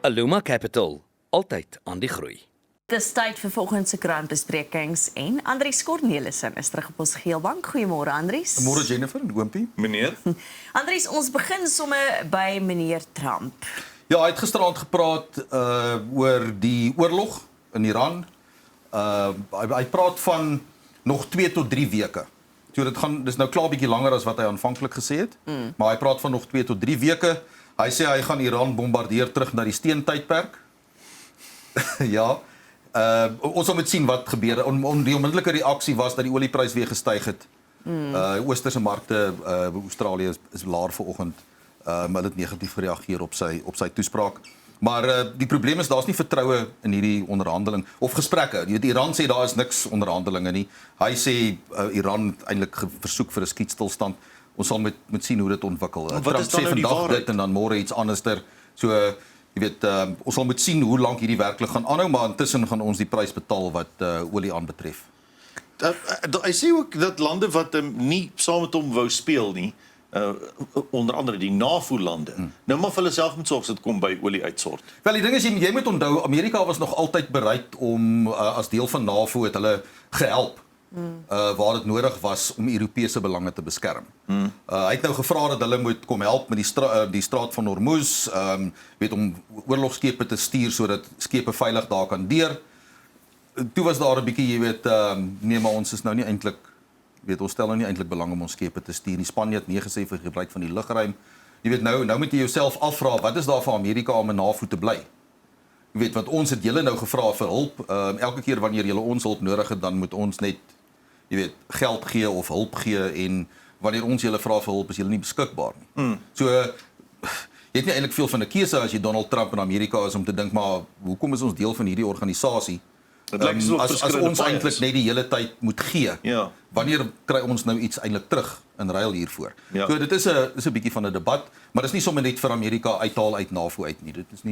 Aluma Capital, altyd aan die groei. Dis tyd vir volgende se krantbesprekings en Andries Cornelissen is terug op ons Geelbank. Goeiemôre Andries. Môre Jennifer en Oompie. Meneer? Andries, ons begin somme by meneer Trump. Ja, hy het gisteraand gepraat oor die oorlog in Iran. Hy praat van nog 2 tot 3 weke. So dis nou klaar bietjie langer as wat hy aanvanklik gesê het, maar hy praat van nog 2 tot 3 weke. Hy sê hy gaan Iran bombardeer terug na die steentydperk. Ja. Ons moet sien wat gebeur. Die onmiddellike reaksie was dat die olieprys weer gestyg het. Oosterse markte, Australië is laer vanoggend. Maar dit negatief gereageer op sy toespraak. Maar die probleem is daar's nie vertroue in hierdie onderhandeling of gesprekke. Iran sê daar is niks onderhandelinge nie. Hy sê Iran het eintlik versoek vir 'n skietstilstand. Ons sal moet sien hoe dit ontwikkel. Trump sê vandag dit en dan môre iets anderster. So jy weet, ons sal moet sien hoe lank hierdie werklik gaan aanhou, maar intussen gaan ons die prys betaal wat olie aanbetref. Hy sê ook dat lande wat nie saam met hom wou speel nie, onder andere die NAVO-lande, nou maar vir hulle self moet sorg as dit kom by olie uitsort. Wel, die ding is, jy moet onthou, Amerika was nog altyd bereid om, as deel van NAVO het hulle gehelp, waar dit nodig was om Europese belange te beskerm. Hy het nou gevra dat hulle moet kom help met die straat van Hormuz, weet om oorlogskepe te stuur sodat skepe veilig daar kan deur. Toe was daar 'n bietjie, jy weet, nee, maar ons is nou nie eintlik, weet ons stel nou nie eintlik belang om ons skepe te stuur. Die Spanje het nee gesê vir gebruik van die lugruim. Jy weet nou moet jy jouself afvra, wat is daar vir Amerika om in NAVO te bly? Jy weet, want ons het julle nou gevra vir hulp. Elke keer wanneer julle ons hulp nodig het, dan moet ons net, jy weet, geld gee of hulp gee, en wanneer ons julle vra vir hulp, is julle nie beskikbaar nie. So, jy het nie eintlik veel van 'n keuse as jy Donald Trump in Amerika is om te dink, maar hoekom is ons deel van hierdie organisasie? As ons eintlik net die hele tyd moet gee, ja. Wanneer kry ons nou iets eintlik terug in ruil hiervoor? Ja. So dit is 'n bietjie van 'n debat, maar dit is nie sommer net vir Amerika uithaal uit NAVO uit nie. Dit is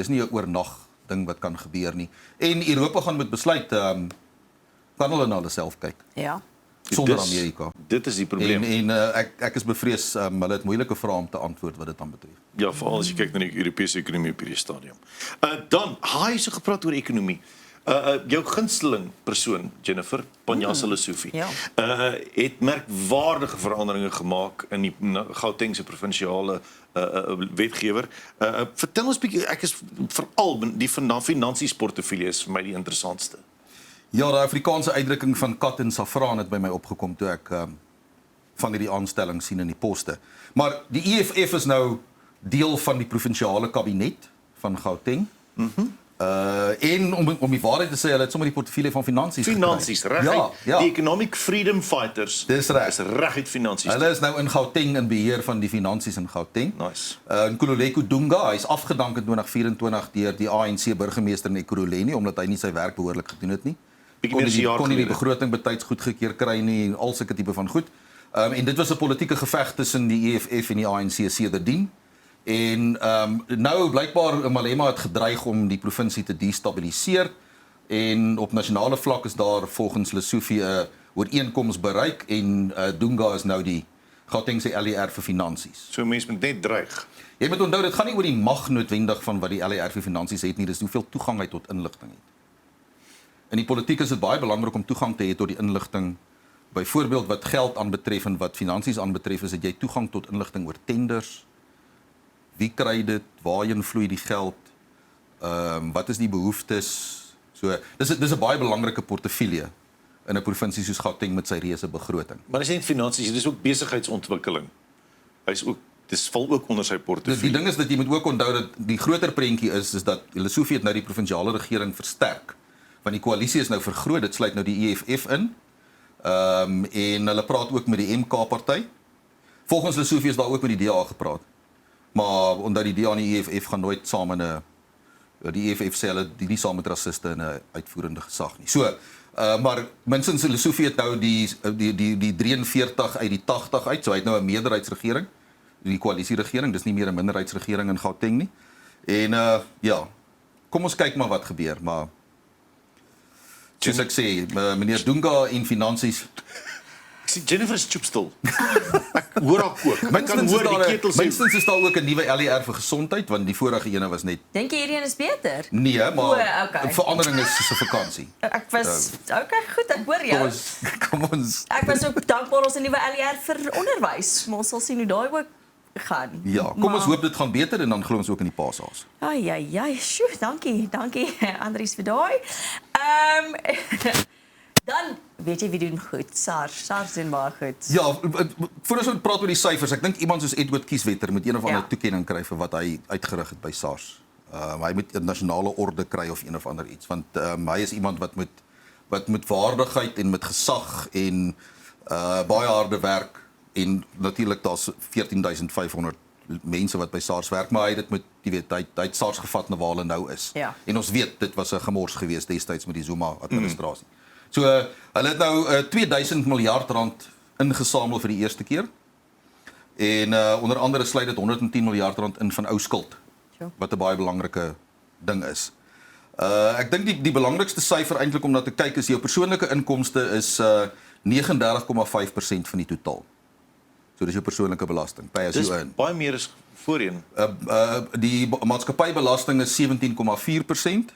nie 'n oornag ding wat kan gebeur nie. En Europa gaan moet besluit, kan hulle na hulle self kyk. Ja. Sonder Amerika. Dit is die probleem. En ek is bevrees, hulle het moeilike vrae om te antwoord wat dit dan betref. Ja, veral as jy kyk na die Europese ekonomie op hierdie stadium. Dan, hy het so gepraat oor ekonomie. Jou gunsteling persoon, Jennifer, Panjasa Lesufi, ja. Het merkwaardige veranderinge gemaak in die Gautengse provinsiale wetgewer. Vertel ons bietjie, ek is veral die finansies portefeulje is vir my die interessantste. Ja, die Afrikaanse uitdrukking van kat en saffraan het by my opgekom toe ek van hierdie aanstelling sien in die poste. Maar die EFF is nou deel van die provinsiale kabinet van Gauteng. En om die waarheid te sê, hulle het sommer die portefeulje van finansies gekry. Finansies, reguit. Ja. Die Economic Freedom Fighters. Dis reg. Is reguit finansies. Hulle is nou in Gauteng in beheer van die finansies in Gauteng. Nice. Nkululeko Dunga, hy is afgedank in 2024 deur die ANC burgemeester in Ekurhuleni omdat hy nie sy werk behoorlik gedoen het nie. Kon nie die begroting betyds goedgekeur kry nie en al sulke tipe van goed. En dit was 'n politieke geveg tussen die EFF en die ANC sedertdien. En nou blykbaar Malema het gedreig om die provinsie te destabiliseer en op nasionale vlak is daar volgens Lesufi 'n ooreenkoms bereik en Dunga is nou die Gautengse LER vir finansies. So mense moet net dreig. Jy moet onthou, dit gaan nie oor die mag noodwendig van wat die LER vir finansies het nie, dis hoeveel toegang hy tot inligting het. In die politiek is dit baie belangrik om toegang te hê tot die inligting. Byvoorbeeld wat geld aanbetref en wat finansies aanbetref, is dat jy toegang tot inligting oor tenders. Wie kry dit? Waarheen vloei die geld? Wat is die behoeftes? So, dis 'n baie belangrike portefeulje in 'n provinsie soos Gauteng met sy reuse begroting. Maar dis nie finansies, dis ook besigheidsontwikkeling. Dis val ook onder sy portefeulje. Die ding is dat jy moet ook onthou dat die groter prentjie is dat Lesufi het nou die provinsiale regering versterk. Want die koalisie is nou vergroot, dit sluit nou die EFF in. En hulle praat ook met die MK-party. Volgens Lesufi is daar ook met die DA gepraat. Maar omdat die DA en die EFF gaan nooit saam in die EFF sê hulle die nie saam met rassiste in 'n uitvoerende gesag nie. So, maar minstens Lesufi het nou die 43 uit die 80 uit, so hy het nou 'n meerderheidsregering, die koalisieregering, dis nie meer 'n minderheidsregering in Gauteng nie. En ja, kom ons kyk maar wat gebeur, maar soos ek sê, meneer Dunga en finansies sien Jennifer is choepstil. Ek hoor haar kook. Ek kan hoor die ketel sê. Minstens is daar ook 'n nuwe LER vir gesondheid, want die vorige ene was net Dink jy hierdie een is beter? nee, maar okay. verandering is soos 'n vakansie. Ek was okay, goed, ek hoor jou. Kom ons Ek was ook dankbaar ons 'n nuwe LER vir onderwys, maar ons sal sien hoe daai ook gaan. ja, kom ons hoop dit gaan beter en dan glo ons ook in die paashaas. Ai, sjoe, dankie Andries vir daai. Dan weet jy wie doen goed? SARS doen baie goed. Ja, voor ons praat oor die syfers, ek dink iemand soos Edward Kieswetter moet een of ander toekenning kry vir wat hy uitgerig het by SARS. Hy moet 'n nasionale orde kry of een of ander iets, want hy is iemand wat met waardigheid en met gesag en baie harde werk en natuurlik daar's 14.500 mense wat by SARS werk, maar hy het dit met jy weet hy het SARS gevat na waar hulle nou is. Ja. En ons weet dit was 'n gemors geweest destyds met die Zuma administrasie. So hulle het nou 2000 miljard rand ingesamel vir die eerste keer. En onder andere sluit dit 110 miljard rand in van ou skuld. Sure. Wat 'n baie belangrike ding is. Ek dink die belangrikste syfer eintlik om na te kyk is jou persoonlike inkomste is 39,5% van die totaal. So dis jou persoonlike belasting, pay as Dis you earn. baie meer as voorheen. Die maatskappybelasting is 17,4%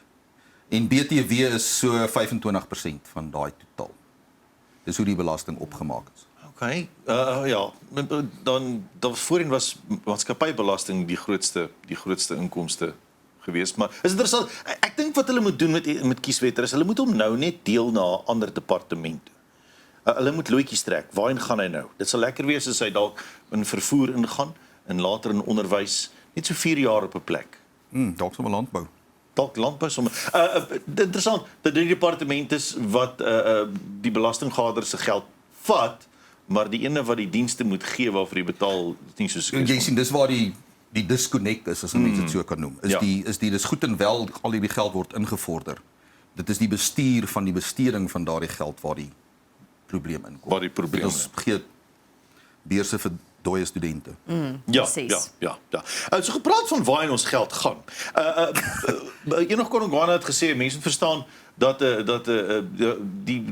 en BTW is so 25% van daai totaal. Dis hoe die belasting opgemaak is. Okay. Ja, dan voorheen was maatskappybelasting die grootste inkomste geweest, maar is interessant. Ek dink wat hulle moet doen met Kieswetter is hulle moet hom nou net deel na 'n ander departement toe. Hulle moet loetjies trek. Waarheen gaan hy nou? Dit sal lekker wees as hy dalk in vervoer ingaan en later in onderwys, net so 4 jaar op 'n plek. Dalk sommer landbou. Dalk landbou sommer. Interessant dat die departement is wat die belastinggaders se geld vat, maar die ene wat die dienste moet gee waarvoor jy betaal, nie soos Jy sien dis waar die disconnect is as mense dit so kan noem. Dis goed en wel al hierdie geld word ingevorder. Dit is die bestuur van die besteding van daardie geld waar die probleem inkom. Waar die probleem ons gee beurse vir dooie studente. Ja. So gepraat van waar ons geld gaan. Enoch Godongwana het gesê mense moet verstaan dat die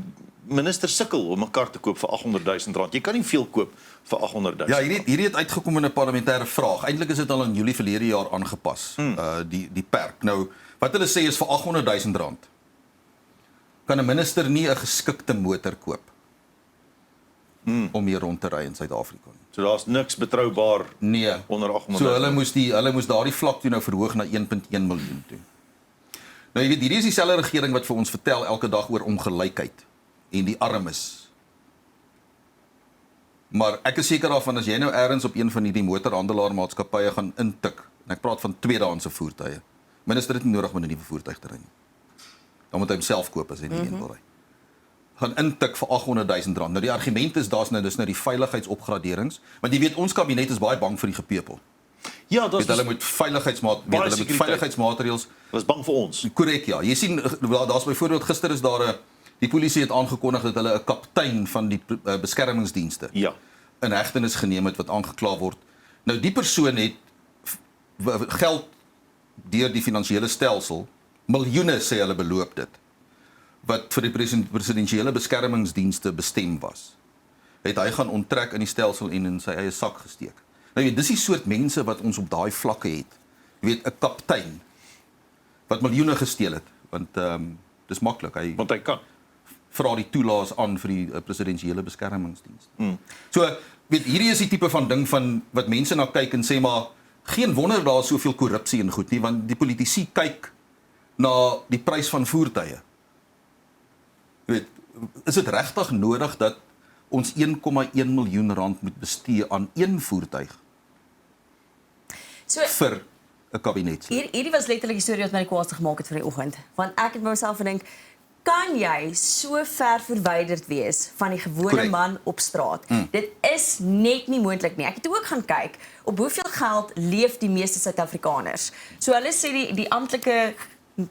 minister sukkel om 'n kar te koop vir R800,000. Jy kan nie veel koop vir R800,000. Ja, hierdie het uitgekom in 'n parlementêre vraag. Eintlik is dit al in Julie verlede jaar aangepas. Die perk. Nou, wat hulle sê is vir R800,000 kan 'n minister nie 'n geskikte motor koop om hier rond te ry in Suid-Afrika nie. So daar's niks betroubaar Nee. onder R800,000. So hulle moes daardie vlak toe nou verhoog na 1.1 miljoen toe. Nou jy weet, hierdie is dieselfde regering wat vir ons vertel elke dag oor ongelykheid en die armes. Maar ek is seker daarvan as jy nou eers op een van hierdie motorhandelaarmaatskappye gaan intik, en ek praat van tweedehandse voertuie. Minister het nie nodig om 'n nuwe voertuig te ry nie. Dan moet hy homself koop as hy nie een wil ry. Gaan intik vir R800,000. Nou die argument is dis nou die veiligheidsopgraderings, want jy weet ons kabinet is baie bang vir die gepeupel. Ja, dit Hulle moet veiligheidsmaatreëls. Was bang vir ons. Korrek, ja. Jy sien daar's byvoorbeeld gister is daar die polisie het aangekondig dat hulle 'n kaptein van die beskermingsdienste in hegtenis geneem het wat aangekla word. Nou die persoon het geld deur die finansiële stelsel, miljoene sê hulle beloop dit, wat vir die presidensiële beskermingsdienste bestem was. Het hy gaan onttrek in die stelsel en in sy eie sak gesteek. Nou dis die soort mense wat ons op daai vlakke het. Jy weet 'n kaptein wat miljoene gesteel het, want dis maklik. Want hy kan vra die toelaas aan vir die presidensiële beskermingsdienst. So, weet, hierdie is die tipe van ding van wat mense na kyk en sê maar geen wonder daar is soveel korrupsie en goed nie, want die politici kyk na die prys van voertuie. Weet, is dit regtig nodig dat ons 1,1 miljoen rand moet bestee aan een voertuig vir 'n kabinet? Hierdie was letterlik die storie wat my die kwaadste gemaak het vir die oggend, want ek het myself gedink, kan jy so ver verwyderd wees van die gewone man op straat? Dit is net nie moontlik nie. Ek het ook gaan kyk op hoeveel geld leef die meeste Suid-Afrikaners. So hulle sê die amptelike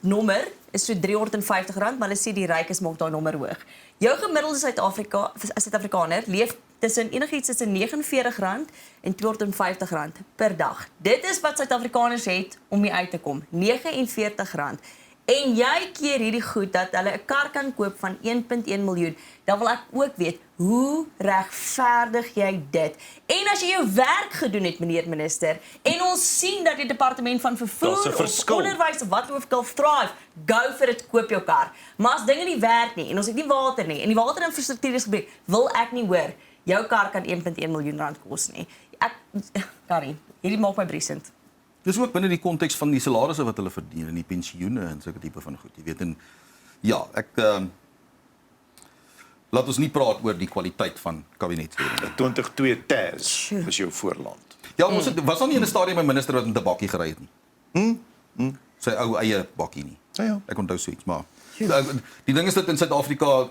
nommer is so R350, maar hulle sê die rykes maak daai nommer hoog. Jou gemiddelde Suid-Afrikaner leef enigiets tussen R49 en R250 per dag. Dit is wat Suid-Afrikaners het om mee uit te kom. R49. en jy keer hierdie goed dat hulle 'n kar kan koop van 1.1 miljoen, dan wil ek ook weet, hoe regverdig jy dit? En as jy jou werk gedoen het, meneer minister, en ons sien dat die departement van Daar's 'n vervoer of verskil. onderwys of wat ook al thrive, go vir dit, koop jou kar. Maar as dinge nie werk nie, en ons het nie water nie, en die waterinfrastruktuur is gebrek, wil ek nie hoor, jou kar kan 1.1 miljoen rand kos nie. Kari, hierdie maak my briesend. Dis ook binne die konteks van die salarisse wat hulle verdien en die pensioene en sulke tipe van goed. Jy weet, en ja, laat ons nie praat oor die kwaliteit van kabinetslede. 22 TAS is jou voorland. Ja, ons was al nie in 'n stadium 'n minister wat met 'n bakkie gery het nie. Sy ou eie bakkie nie. Ja. Ek onthou so iets, maar die ding is dat in Suid-Afrika,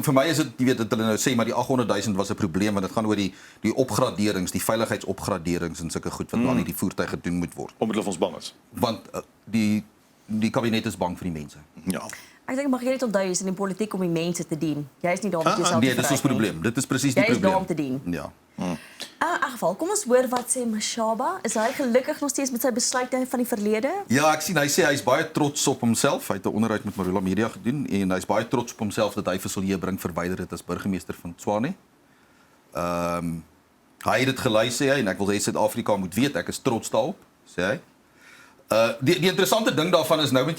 vir my is dit, jy weet, dat hulle nou sê maar die 800 000 was 'n probleem want dit gaan oor die opgraderings, die veiligheidsopgraderings en sulke goed wat aan hierdie voertuie gedoen moet word. Omdat hulle ons bang is. Want die kabinet is bang vir die mense. Ja. Ek dink mag jy net onthou, jy is in die politiek om die mense te dien. Jy is nie daar om jouself Nee, te dis ons verryk nie. probleem. Dit is presies die Jy is probleem. daar om te dien. Ja. In elk geval, kom ons hoor wat sê Mashaba. Is hy gelukkig nog steeds met sy besluite van die verlede? Ja, ek sien hy sê hy's baie trots op homself. Hy het 'n onderhoud met Marula Media gedoen en hy's baie trots op homself dat hy vir Siljebrink verwyder het as burgemeester van Tshwane. Hy het dit gelei sê hy en ek wil hê Suid-Afrika moet weet ek is trots daarop, sê hy. Die interessante ding daarvan is nou moet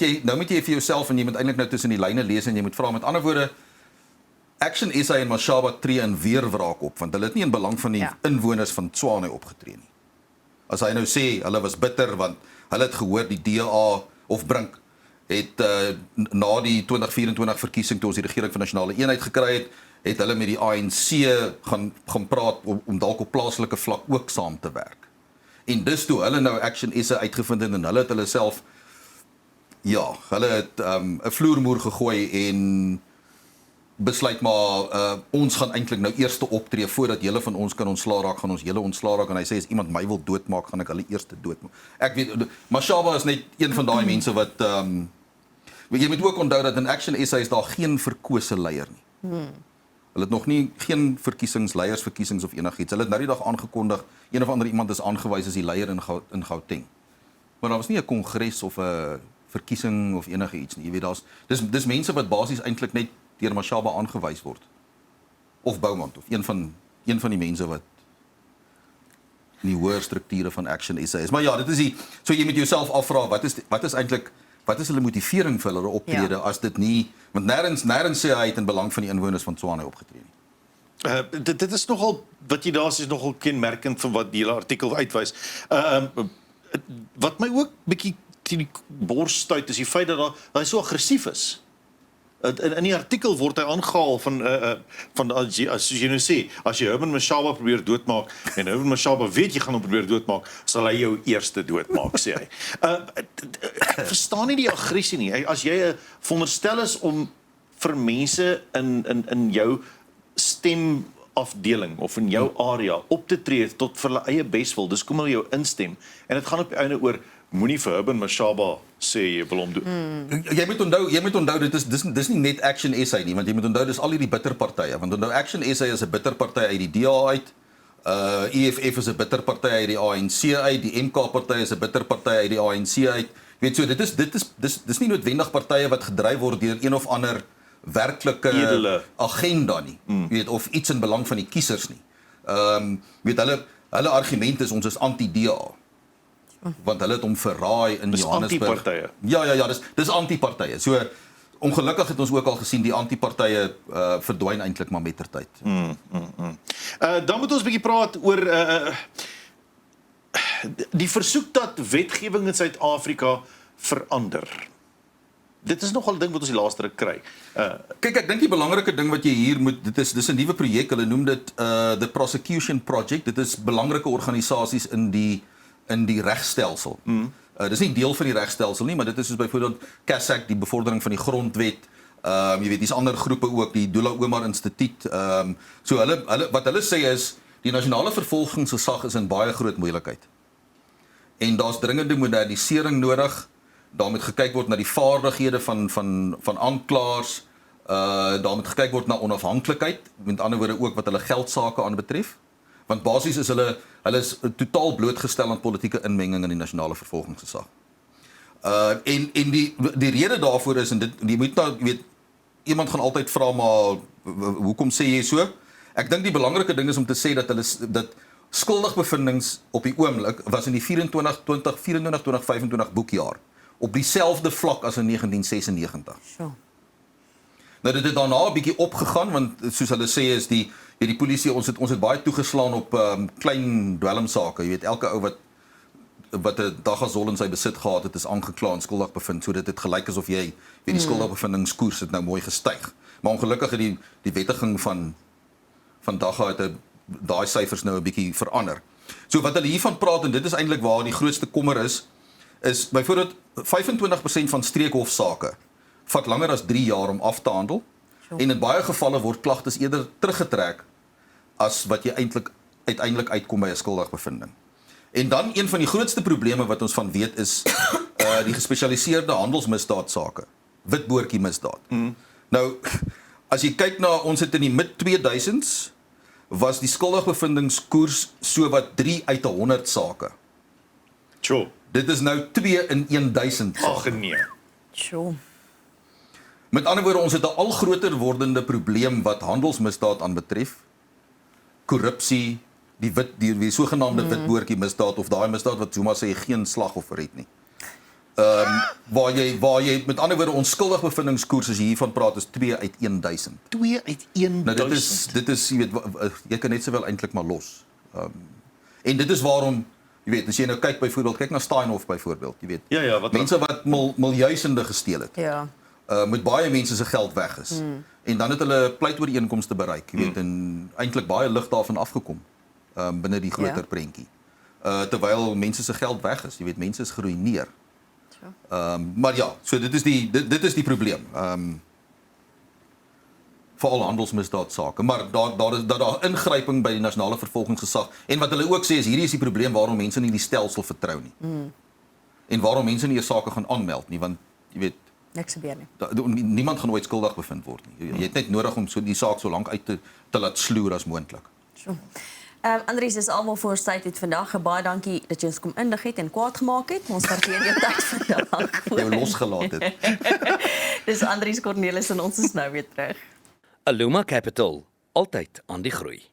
jy vir jouself en jy moet eintlik nou tussen die lyne lees en jy moet vra met ander woorde Action SA en Mashaba tree in weerwraak op want hulle het nie in belang van die inwoners van Tshwane opgetree nie. As hy nou sê hulle was bitter want hulle het gehoor die DA of Brink het na die 2024 verkiesing toe ons die regering van nasionale eenheid gekry het hulle met die ANC gaan praat om dalk op plaaslike vlak ook saam te werk. En dis toe hulle nou Action SA uitgevind het en hulle het hulle self hulle het 'n vloermoer gegooi en besluit maar ons gaan eintlik nou eers optree voordat julle van ons kan ontslaa raak, gaan ons julle ontslaa raak en hy sê as iemand my wil doodmaak, gaan ek hulle eers doodmaak. Ek weet Mashaba is net een van daai mense wat jy moet ook onthou dat in Action SA is daar geen verkose leier nie. Hulle het nog nie geen verkiesings of enigiets. Hulle het nou die dag aangekondig een of ander iemand is aangewys as die leier in Gauteng. Maar daar was nie 'n kongres of 'n verkiesing of enigiets nie. Jy weet dis mense wat basies eintlik net deur Mashaba aangewys word. Of Boumant of een van die mense wat in die hoër strukture van Action SA is. Maar ja, dit is so jy moet jouself afvra wat is hulle motivering vir hulle optrede as dit nie want nêrens sê hy het in belang van die inwoners van Tshwane opgetree nie. Dit is nogal wat jy daar is nogal kenmerkend van wat die hele artikel uitwys. Wat my ook bietjie teen die bors stuit is die feit dat hy so aggressief is. In die artikel word hy aangehaal van as jy nou sê, as jy Herman Mashaba probeer doodmaak en Herman Mashaba weet jy gaan hom probeer doodmaak, sal hy jou eerste doodmaak, sê hy. Ek verstaan nie die aggressie nie. As jy veronderstel is om vir mense in jou stemafdeling of in jou area op te tree tot vir hulle eie beswil, dis kom hulle jou instem en dit gaan op die einde oor moenie vir Herman Mashaba sê jy wil hom doen. Jy moet onthou dis nie net Action SA nie, want jy moet onthou dis al hierdie bitterpartye, want onthou Action SA is 'n bitterparty uit die DA uit. EFF is 'n bitterparty uit die ANC uit, die MK party is 'n bitterparty uit die ANC uit. Jy weet so dis nie noodwendig partye wat gedryf word deur een of ander werklike edele agenda nie. Jy weet of iets in belang van die kiesers nie. Weet hulle argument is ons is anti-DA. Want hulle het hom verraai in Johannesburg. Anti-partye. Ja, dis anti-partye. So ongelukkig het ons ook al gesien die anti-partye verdwyn eintlik maar mettertyd. Dan moet ons 'n bietjie praat oor die versoek dat wetgewing in Suid-Afrika verander. Dit is nogal 'n ding wat ons die laaste ruk kry. Kyk, ek dink die belangrike ding wat jy hier moet dis 'n nuwe projek. Hulle noem dit the Prosecution Project. Dit is belangrike organisasies in die regstelsel. Dis nie deel van die regstelsel nie, maar dit is soos byvoorbeeld CASAC, die bevordering van die grondwet. Jy weet, dis ander groepe ook, die Dula Omar Instituut. So wat hulle sê is die nasionale vervolgingsgesag is in baie groot moeilikheid. En daar's dringende modernisering nodig. Daar moet gekyk word na die vaardighede van aanklaers. Daar moet gekyk word na onafhanklikheid, met ander woorde ook wat hulle geldsaake aanbetref. Want basies is hulle is totaal blootgestel aan politieke inmenging in die nasionale vervolgingsgesag. En die rede daarvoor is, en dit jy moet nou weet, iemand gaan altyd vra maar hoekom sê jy so? Ek dink die belangrike ding is om te sê dat skuldigbevindings op die oomblik was in die 24-25 boekjaar op dieselfde vlak as in 1996. Sure. Nou dit het daarna 'n bietjie opgegaan want soos hulle sê is die polisie ons het baie toegeslaan op klein dwelmsake. Jy weet elke ou wat 'n daggasol in sy besit gehad het is aangekla en skuldig bevind. So dit het gelyk asof jy weet die skuldigbevinningskoers het nou mooi gestyg. Maar ongelukkig het die wettiging van dagga het daai syfers nou 'n bietjie verander. So wat hulle hiervan praat en dit is eintlik waar die grootste kommer is byvoorbeeld 25% van streekhofsaake vat langer as 3 jaar om af te handel. Sure. En in baie gevalle word klagtes eerder teruggetrek as wat jy uiteindelik uitkom by 'n skuldigbevinding. En dan een van die grootste probleme wat ons van weet is die gespesialiseerde handelsmisdaadsake, witboortjie misdaad. Nou as jy kyk na ons het in die mid 2000s was die skuldigbevindingskoers so wat 3 uit 100 sake. Sure. Dit is nou 2 in 1000 sake. Ag nee. Sure. Met ander woorde, ons het 'n al groter wordende probleem wat handelsmisdaad aanbetref. Korrupsie, die sogenaamde witboortjie misdaad of daai misdaad wat sommer sê geen slagoffer het nie. Waar jy met ander woorde onskuldig bevindingskoers as jy hiervan praat is 2 uit 1000. 2 uit 1000. Nou dit is jy weet jy kan net sowel eintlik maar los. En dit is waarom jy weet as jy nou kyk na Steinhoff byvoorbeeld, jy weet. Ja, wat mense wat miljoene gesteel het. Ja. Met baie mense se geld weg is. En dan het hulle pleitooreenkomste bereik, jy weet, en eintlik baie lig daarvan afgekom binne die groter prentjie. Terwyl mense se geld weg is, jy weet, mense is geruïneer. Maar ja, so dit is die probleem. Veral handelsmisdaadsake, maar daar ingryping by die nasionale vervolgingsgesag en wat hulle ook sê is hierdie is die probleem waarom mense nie die stelsel vertrou nie. En waarom mense nie 'n saak gaan aanmeld nie, want jy weet Niks gebeur nie. Niemand gaan ooit skuldig bevind word nie. Jy het net nodig om die saak so lank uit te laat sloer as moontlik. Sure. Andries, dis almal vir ons tyd het vandag. Baie dankie dat jy ons kom inlig het en kwaad gemaak het. Ons waardeer jou tyd vandag. Jou losgelaat het. Dis Andries Cornelis en ons is nou weer terug. Aluma Capital, altyd aan die groei.